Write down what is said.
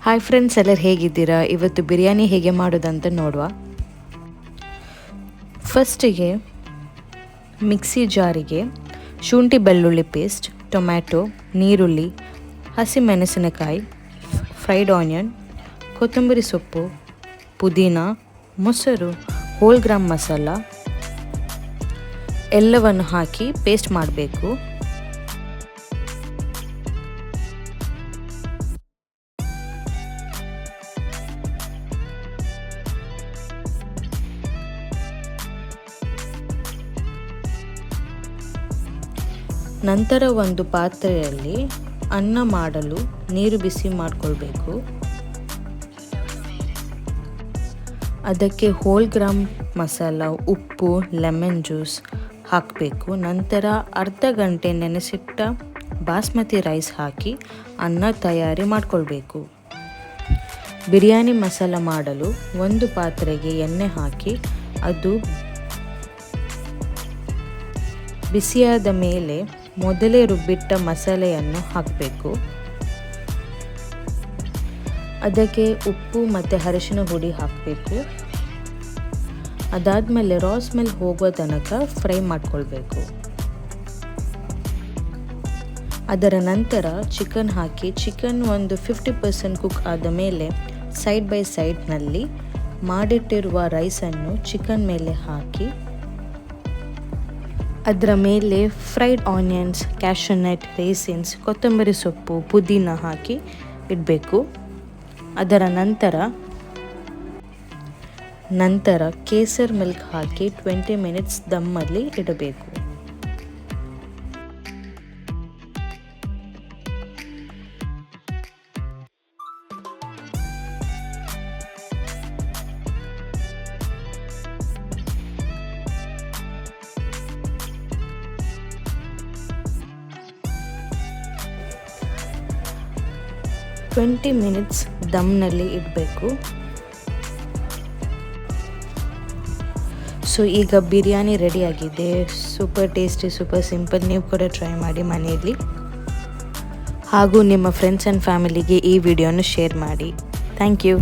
Hi friends, ಎಲ್ಲರೂ ಹೇಗಿದ್ದೀರಾ? ಇವತ್ತು ಬಿರಿಯಾನಿ ಹೇಗೆ ಮಾಡೋದಂತ ನೋಡುವ. ಫಸ್ಟಿಗೆ ಮಿಕ್ಸಿ ಜಾರಿಗೆ ಶುಂಠಿ ಬೆಳ್ಳುಳ್ಳಿ ಪೇಸ್ಟ್, ಟೊಮ್ಯಾಟೊ, ನೀರುಳ್ಳಿ, ಹಸಿಮೆಣಸಿನಕಾಯಿ, ಫ್ರೈಡ್ ಆನಿಯನ್, ಕೊತ್ತಂಬರಿ ಸೊಪ್ಪು, ಪುದೀನ, ಮೊಸರು, ಹೋಲ್ ಗ್ರಾಮ್ ಮಸಾಲ ಎಲ್ಲವನ್ನು ಹಾಕಿ ಪೇಸ್ಟ್ ಮಾಡಬೇಕು. ನಂತರ ಒಂದು ಪಾತ್ರೆಯಲ್ಲಿ ಅನ್ನ ಮಾಡಲು ನೀರು ಬಿಸಿ ಮಾಡಿಕೊಳ್ಬೇಕು. ಅದಕ್ಕೆ ಹೋಲ್ ಗ್ರಾಮ್ ಮಸಾಲ, ಉಪ್ಪು, ಲೆಮನ್ ಜ್ಯೂಸ್ ಹಾಕಬೇಕು. ನಂತರ ಅರ್ಧ ಗಂಟೆ ನೆನೆಸಿಟ್ಟ ಬಾಸ್ಮತಿ ರೈಸ್ ಹಾಕಿ ಅನ್ನ ತಯಾರಿ ಮಾಡಿಕೊಳ್ಬೇಕು. ಬಿರಿಯಾನಿ ಮಸಾಲ ಮಾಡಲು ಒಂದು ಪಾತ್ರೆಗೆ ಎಣ್ಣೆ ಹಾಕಿ ಅದು ಬಿಸಿಯಾದ ಮೇಲೆ ಮೊದಲೇ ರುಬ್ಬಿಟ್ಟ ಮಸಾಲೆಯನ್ನು ಹಾಕಬೇಕು. ಅದಕ್ಕೆ ಉಪ್ಪು ಮತ್ತು ಅರಿಶಿನ ಹುಡಿ ಹಾಕಬೇಕು. ಅದಾದಮೇಲೆ ರಾ ಸ್ಮೆಲ್ ಹೋಗೋ ತನಕ ಫ್ರೈ ಮಾಡಿಕೊಳ್ಬೇಕು. ಅದರ ನಂತರ ಚಿಕನ್ ಹಾಕಿ ಚಿಕನ್ ಒಂದು 50% ಕುಕ್ ಆದ ಮೇಲೆ ಸೈಡ್ ಬೈ ಸೈಡ್ನಲ್ಲಿ ಮಾಡಿಟ್ಟಿರುವ ರೈಸನ್ನು ಚಿಕನ್ ಮೇಲೆ ಹಾಕಿ ಅದರ ಮೇಲೆ ಫ್ರೈಡ್ ಆನಿಯನ್ಸ್, ಕ್ಯಾಶ್ಯೂ ನಟ್, ರೇಸಿನ್ಸ್, ಕೊತ್ತಂಬರಿ ಸೊಪ್ಪು, ಪುದೀನ ಹಾಕಿ ಇಡಬೇಕು. ಅದರ ನಂತರ ಕೇಸರ್ ಮಿಲ್ಕ್ ಹಾಕಿ 20 ಮಿನಿಟ್ಸ್ ದಮ್ಮಲ್ಲಿ ಇಡಬೇಕು. ಟ್ವೆಂಟಿ ಮಿನಿಟ್ಸ್ ದಮ್ನಲ್ಲಿ ಇಡಬೇಕು. ಸೊ ಈಗ ಬಿರಿಯಾನಿ ರೆಡಿಯಾಗಿದೆ. Super tasty, super simple. ನೀವು ಕೂಡ ಟ್ರೈ ಮಾಡಿ ಮನೆಯಲ್ಲಿ. ಹಾಗೂ ನಿಮ್ಮ ಫ್ರೆಂಡ್ಸ್ ಆ್ಯಂಡ್ ಫ್ಯಾಮಿಲಿಗೆ ಈ ವಿಡಿಯೋನ ಶೇರ್ ಮಾಡಿ. Thank you.